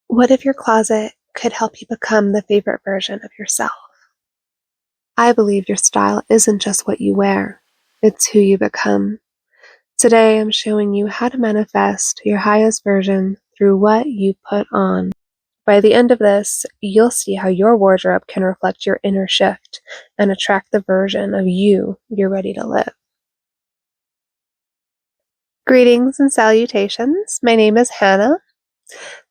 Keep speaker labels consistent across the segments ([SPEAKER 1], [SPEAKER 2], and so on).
[SPEAKER 1] What if your closet could help you become the favorite version of yourself? I believe your style isn't just what you wear, it's who you become. Today, I'm showing you how to manifest your highest version through what you put on. By the end of this, you'll see how your wardrobe can reflect your inner shift and attract the version of you you're ready to live. Greetings and salutations. My name is Hannah.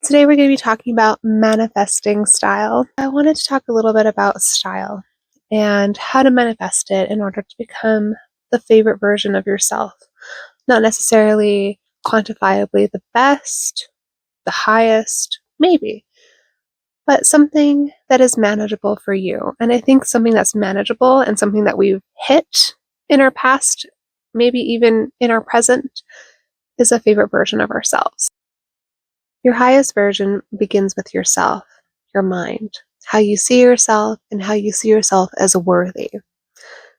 [SPEAKER 1] Today we're going to be talking about manifesting style. I wanted to talk a little bit about style and how to manifest it in order to become the favorite version of yourself. Not necessarily quantifiably the best, the highest, maybe, but something that is manageable for you. And I think something that's manageable and something that we've hit in our past, maybe even in our present, is a favorite version of ourselves. Your highest version begins with yourself, your mind, how you see yourself and how you see yourself as worthy.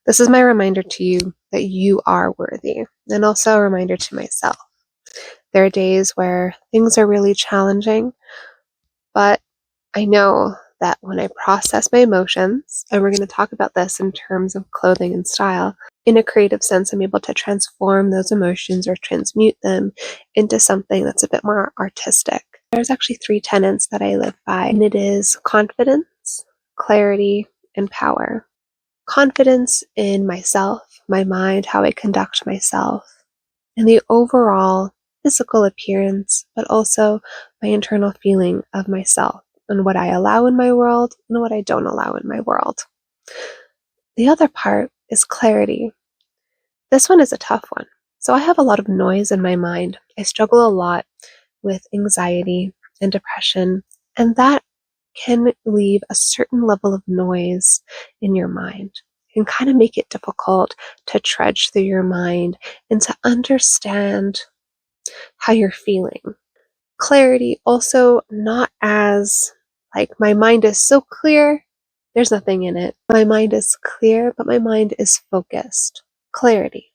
[SPEAKER 1] This is my reminder to you that you are worthy, and also a reminder to myself. There are days where things are really challenging, but I know that when I process my emotions, and we're going to talk about this in terms of clothing and style, in a creative sense, I'm able to transform those emotions or transmute them into something that's a bit more artistic. There's actually 3 tenets that I live by, and it is confidence, clarity, and power. Confidence in myself, my mind, how I conduct myself, and the overall physical appearance, but also my internal feeling of myself and what I allow in my world and what I don't allow in my world. The other part is clarity. This one is a tough one. So I have a lot of noise in my mind. I struggle a lot with anxiety and depression, and that can leave a certain level of noise in your mind. It can kind of make it difficult to trudge through your mind and to understand how you're feeling. Clarity also not as like my mind is so clear, there's nothing in it. My mind is clear, but my mind is focused. Clarity.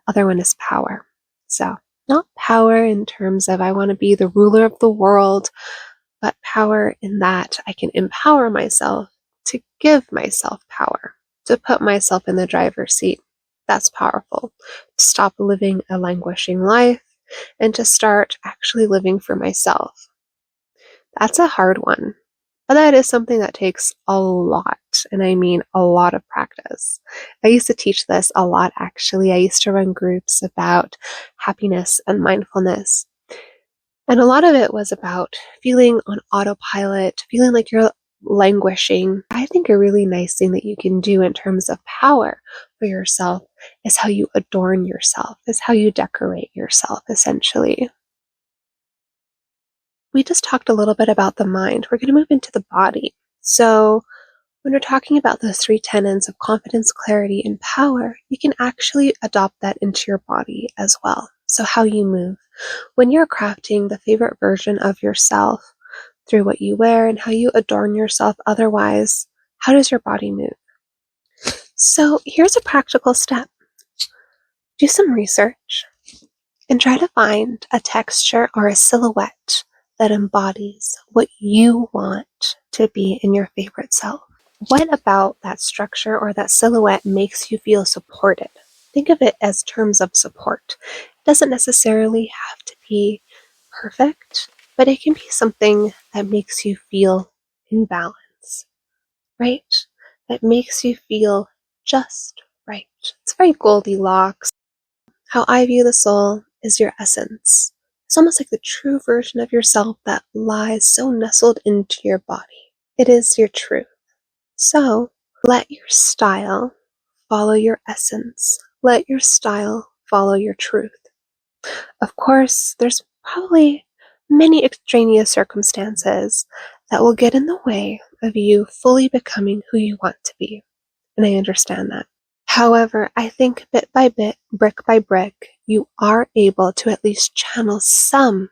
[SPEAKER 1] Other one is power. So not power in terms of I want to be the ruler of the world, but power in that I can empower myself to give myself power, to put myself in the driver's seat. That's powerful. To stop living a languishing life and to start actually living for myself. That's a hard one, but that is something that takes a lot, and I mean a lot of practice. I used to teach this a lot, actually. I used to run groups about happiness and mindfulness. And a lot of it was about feeling on autopilot, feeling like you're languishing. I think a really nice thing that you can do in terms of power for yourself is how you adorn yourself, is how you decorate yourself, essentially. We just talked a little bit about the mind. We're going to move into the body. So when we're talking about those 3 tenets of confidence, clarity, and power, you can actually adopt that into your body as well. So how you move. When you're crafting the favorite version of yourself through what you wear and how you adorn yourself otherwise, how does your body move? So here's a practical step. Do some research and try to find a texture or a silhouette that embodies what you want to be in your favorite self. What about that structure or that silhouette makes you feel supported? Think of it as terms of support. It doesn't necessarily have to be perfect, but it can be something that makes you feel in balance, right? That makes you feel just right. It's very Goldilocks. How I view the soul is your essence. It's almost like the true version of yourself that lies so nestled into your body. It is your truth. So let your style follow your essence. Let your style follow your truth. Of course, there's probably many extraneous circumstances that will get in the way of you fully becoming who you want to be. And I understand that. However, I think bit by bit, brick by brick, you are able to at least channel some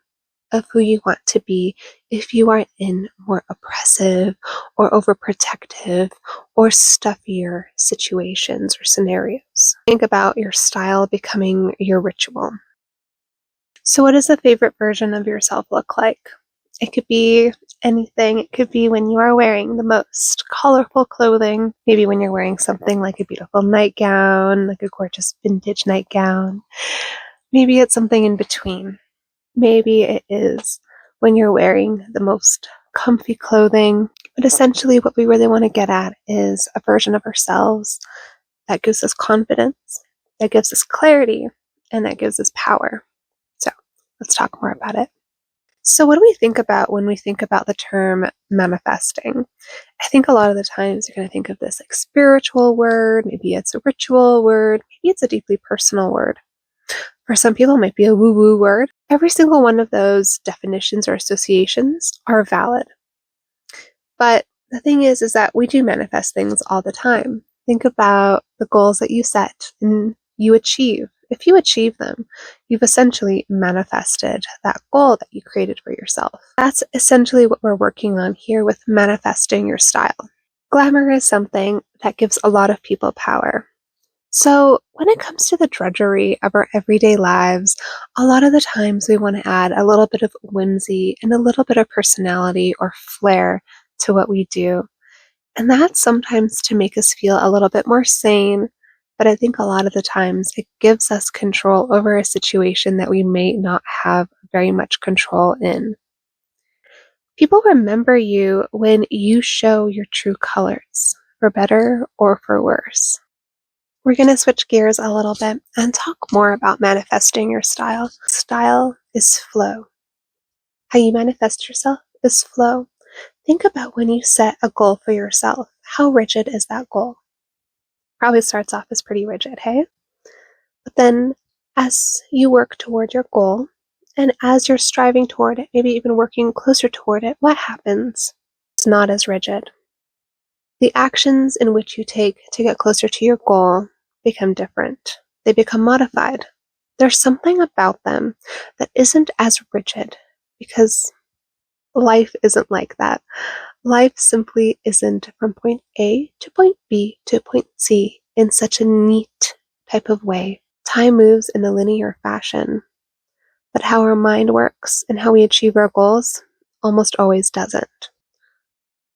[SPEAKER 1] of who you want to be if you are in more oppressive or overprotective or stuffier situations or scenarios. Think about your style becoming your ritual. So what does the favorite version of yourself look like? It could be anything. It could be when you are wearing the most colorful clothing. Maybe when you're wearing something like a beautiful nightgown, like a gorgeous vintage nightgown. Maybe it's something in between. Maybe it is when you're wearing the most comfy clothing. But essentially, what we really want to get at is a version of ourselves that gives us confidence, that gives us clarity, and that gives us power. So let's talk more about it. So what do we think about when we think about the term manifesting? I think a lot of the times you're going to think of this like spiritual word, maybe it's a ritual word, maybe it's a deeply personal word. For some people, it might be a woo-woo word. Every single one of those definitions or associations are valid. But the thing is that we do manifest things all the time. Think about the goals that you set and you achieve. If you achieve them, you've essentially manifested that goal that you created for yourself. That's essentially what we're working on here with manifesting your style. Glamour is something that gives a lot of people power. So when it comes to the drudgery of our everyday lives, a lot of the times we want to add a little bit of whimsy and a little bit of personality or flair to what we do. And that's sometimes to make us feel a little bit more sane, but I think a lot of the times it gives us control over a situation that we may not have very much control in. People remember you when you show your true colors, for better or for worse. We're going to switch gears a little bit and talk more about manifesting your style. Style is flow. How you manifest yourself is flow. Think about when you set a goal for yourself. How rigid is that goal? Probably starts off as pretty rigid, hey? But then as you work toward your goal, and as you're striving toward it, maybe even working closer toward it, what happens? It's not as rigid. The actions in which you take to get closer to your goal become different. They become modified. There's something about them that isn't as rigid because life isn't like that. Life simply isn't from point A to point B to point C in such a neat type of way. Time moves in a linear fashion, but how our mind works and how we achieve our goals almost always doesn't.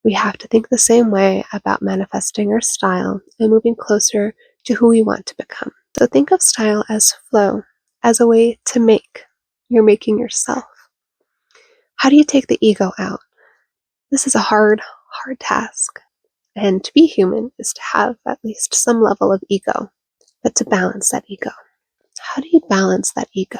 [SPEAKER 1] We have to think the same way about manifesting our style and moving closer to who we want to become. So think of style as flow, as a way to make. You're making yourself. How do you take the ego out? This is a hard task. And to be human is to have at least some level of ego, but to balance that ego. How do you balance that ego?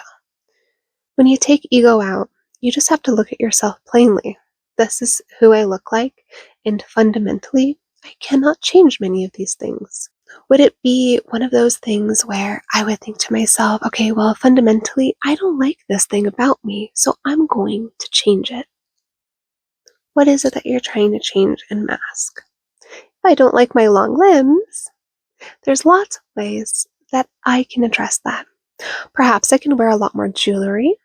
[SPEAKER 1] When you take ego out, you just have to look at yourself plainly. This is who I look like, and fundamentally, I cannot change many of these things. Would it be one of those things where I would think to myself, okay, well, fundamentally, I don't like this thing about me, so I'm going to change it? What is it that you're trying to change and mask? If I don't like my long limbs, there's lots of ways that I can address that. Perhaps I can wear a lot more jewelry.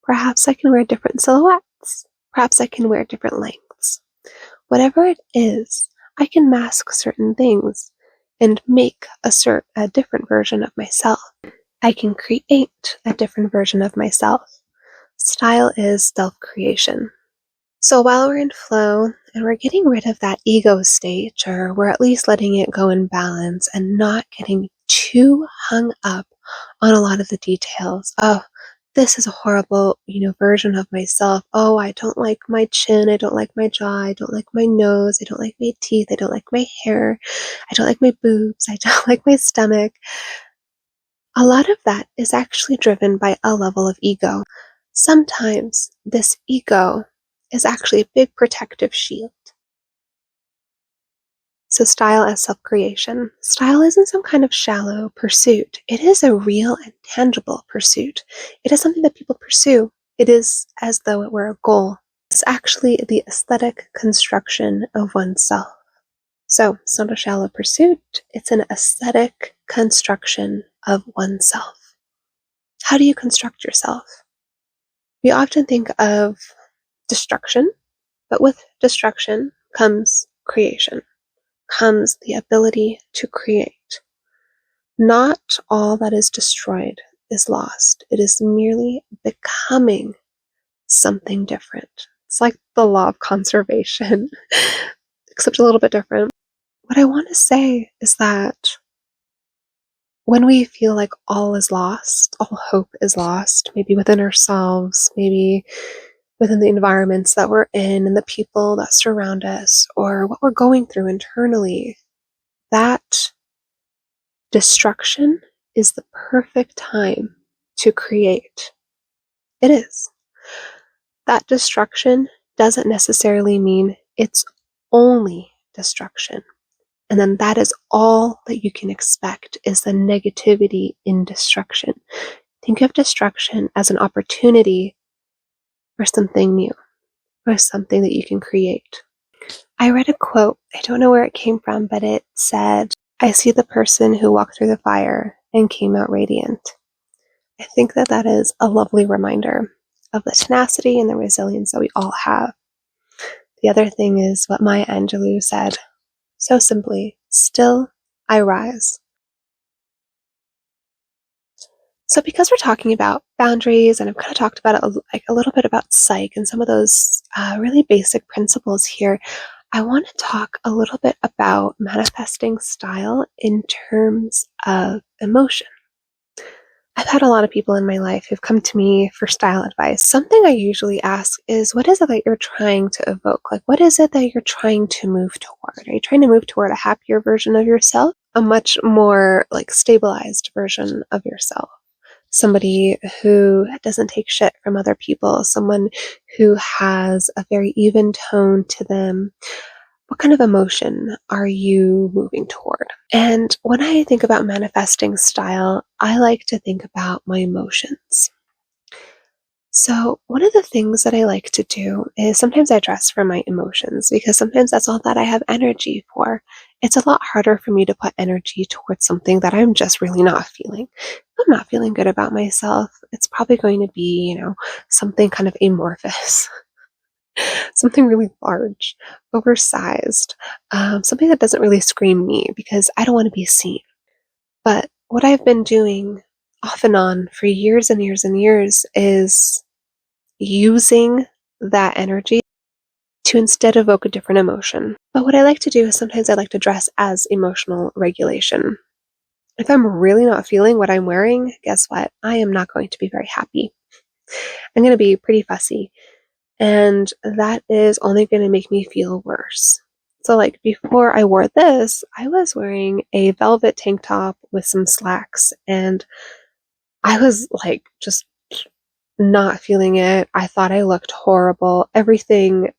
[SPEAKER 1] Perhaps I can wear different silhouettes. Perhaps I can wear different lengths. Whatever it is, I can mask certain things and make a different version of myself. I can create a different version of myself. Style is self-creation. So while we're in flow and we're getting rid of that ego stage, or we're at least letting it go in balance and not getting too hung up on a lot of the details. Oh, this is a horrible, version of myself. Oh, I don't like my chin. I don't like my jaw. I don't like my nose. I don't like my teeth. I don't like my hair. I don't like my boobs. I don't like my stomach. A lot of that is actually driven by a level of ego. Sometimes this ego is actually a big protective shield. So style as self-creation. Style isn't some kind of shallow pursuit. It is a real and tangible pursuit. It is something that people pursue. It is as though it were a goal. It's actually the aesthetic construction of oneself. So it's not a shallow pursuit. It's an aesthetic construction of oneself. How do you construct yourself? We often think of destruction, but with destruction comes creation. Comes the ability to create. Not all that is destroyed is lost. It is merely becoming something different. It's like the law of conservation, except a little bit different. What I want to say is that when we feel like all is lost, all hope is lost, maybe within ourselves, maybe within the environments that we're in and the people that surround us, or what we're going through internally, that destruction is the perfect time to create. It is. That destruction doesn't necessarily mean it's only destruction. And then that is all that you can expect is the negativity in destruction. Think of destruction as an opportunity for something new, for something that you can create. I read a quote, I don't know where it came from, but it said, "I see the person who walked through the fire and came out radiant." I think that that is a lovely reminder of the tenacity and the resilience that we all have. The other thing is what Maya Angelou said, so simply, "Still I rise." So because we're talking about boundaries, and I've kind of talked about it a little bit about psych and some of those really basic principles here, I want to talk a little bit about manifesting style in terms of emotion. I've had a lot of people in my life who've come to me for style advice. Something I usually ask is, what is it that you're trying to evoke? Like, what is it that you're trying to move toward? Are you trying to move toward a happier version of yourself? A much more like stabilized version of yourself? Somebody who doesn't take shit from other people, someone who has a very even tone to them. What kind of emotion are you moving toward? And when I think about manifesting style, I like to think about my emotions. So one of the things that I like to do is sometimes I dress for my emotions because sometimes that's all that I have energy for. It's a lot harder for me to put energy towards something that I'm just really not feeling. If I'm not feeling good about myself, it's probably going to be, something kind of amorphous, something really large, oversized, something that doesn't really scream me because I don't want to be seen. But what I've been doing off and on for years and years and years is using that energy to instead evoke a different emotion. But what I like to do is sometimes I like to dress as emotional regulation. If I'm really not feeling what I'm wearing, guess what? I am not going to be very happy. I'm going to be pretty fussy. And that is only going to make me feel worse. So like before I wore this, I was wearing a velvet tank top with some slacks and I was like just not feeling it. I thought I looked horrible. Everything,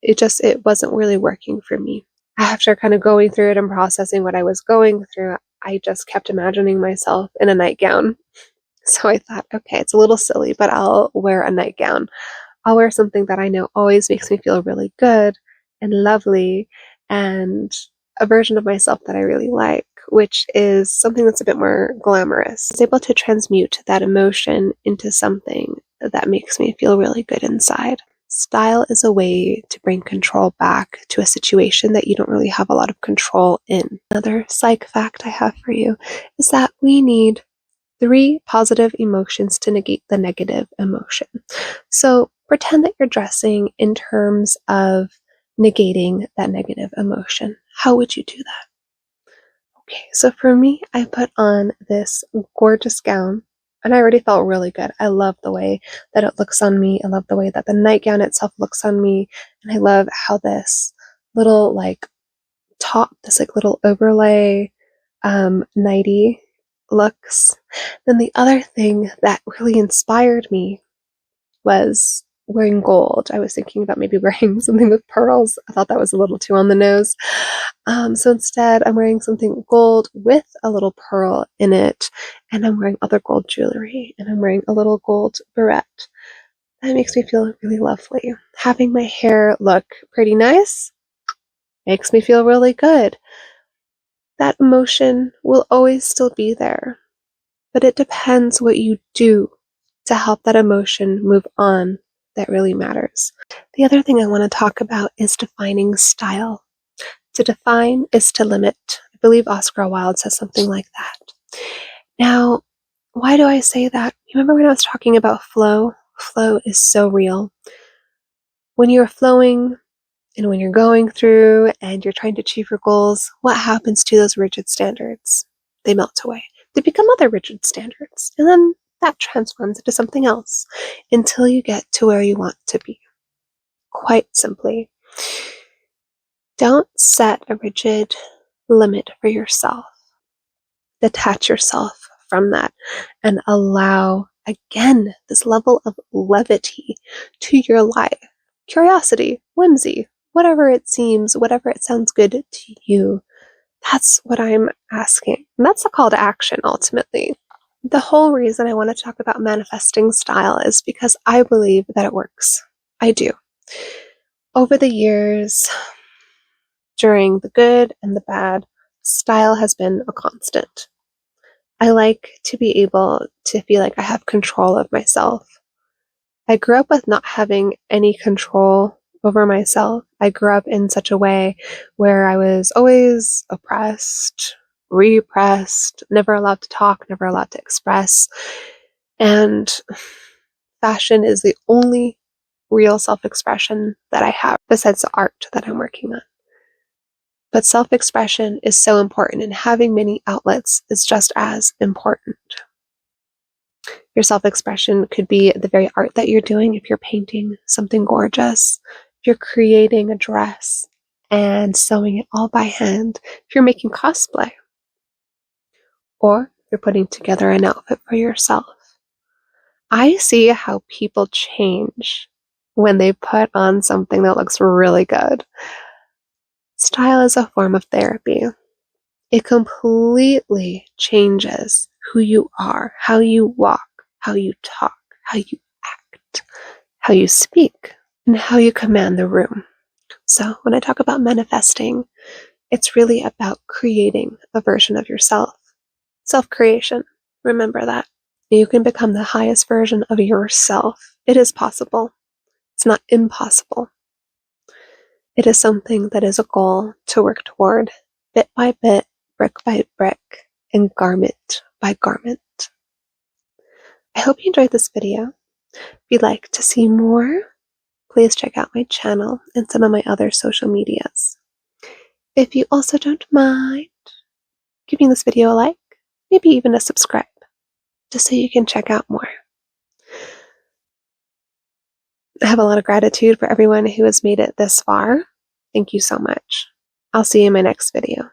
[SPEAKER 1] it wasn't really working for me. After kind of going through it and processing what I was going through, I just kept imagining myself in a nightgown. So I thought, okay, it's a little silly, but I'll wear a nightgown. I'll wear something that I know always makes me feel really good and lovely and a version of myself that I really like, which is something that's a bit more glamorous. It's able to transmute that emotion into something that makes me feel really good inside. Style is a way to bring control back to a situation that you don't really have a lot of control in. Another psych fact I have for you is that we need 3 positive emotions to negate the negative emotion. So pretend that you're dressing in terms of negating that negative emotion. How would you do that? Okay, so for me, I put on this gorgeous gown and I already felt really good. I love the way that it looks on me. I love the way that the nightgown itself looks on me. And I love how this little top, this little overlay nightie looks. Then the other thing that really inspired me was wearing gold. I was thinking about maybe wearing something with pearls. I thought that was a little too on the nose. So instead, I'm wearing something gold with a little pearl in it, and I'm wearing other gold jewelry, and I'm wearing a little gold barrette. That makes me feel really lovely. Having my hair look pretty nice makes me feel really good. That emotion will always still be there, but it depends what you do to help that emotion move on that really matters. The other thing I want to talk about is defining style. To define is to limit. I believe Oscar Wilde says something like that. Now, why do I say that? Remember when I was talking about flow? Flow is so real. When you're flowing and when you're going through and you're trying to achieve your goals, what happens to those rigid standards? They melt away. They become other rigid standards. And then that transforms into something else until you get to where you want to be. Quite simply, don't set a rigid limit for yourself. Detach yourself from that and allow, again, this level of levity to your life. Curiosity, whimsy, whatever it seems, whatever it sounds good to you. That's what I'm asking. And that's a call to action, ultimately. The whole reason I want to talk about manifesting style is because I believe that it works. I do. Over the years, during the good and the bad, style has been a constant. I like to be able to feel like I have control of myself. I grew up with not having any control over myself. I grew up in such a way where I was always oppressed, repressed, never allowed to talk, never allowed to express. And fashion is the only real self-expression that I have, besides the art that I'm working on. But self-expression is so important, and having many outlets is just as important. Your self-expression could be the very art that you're doing. If you're painting something gorgeous, if you're creating a dress and sewing it all by hand, if you're making cosplay, or you're putting together an outfit for yourself. I see how people change when they put on something that looks really good. Style is a form of therapy. It completely changes who you are, how you walk, how you talk, how you act, how you speak, and how you command the room. So when I talk about manifesting, it's really about creating a version of yourself. Self-creation. Remember that. You can become the highest version of yourself. It is possible. It's not impossible. It is something that is a goal to work toward, bit by bit, brick by brick, and garment by garment. I hope you enjoyed this video. If you'd like to see more, please check out my channel and some of my other social medias. If you also don't mind giving this video a like, maybe even a subscribe, just so you can check out more. I have a lot of gratitude for everyone who has made it this far. Thank you so much. I'll see you in my next video.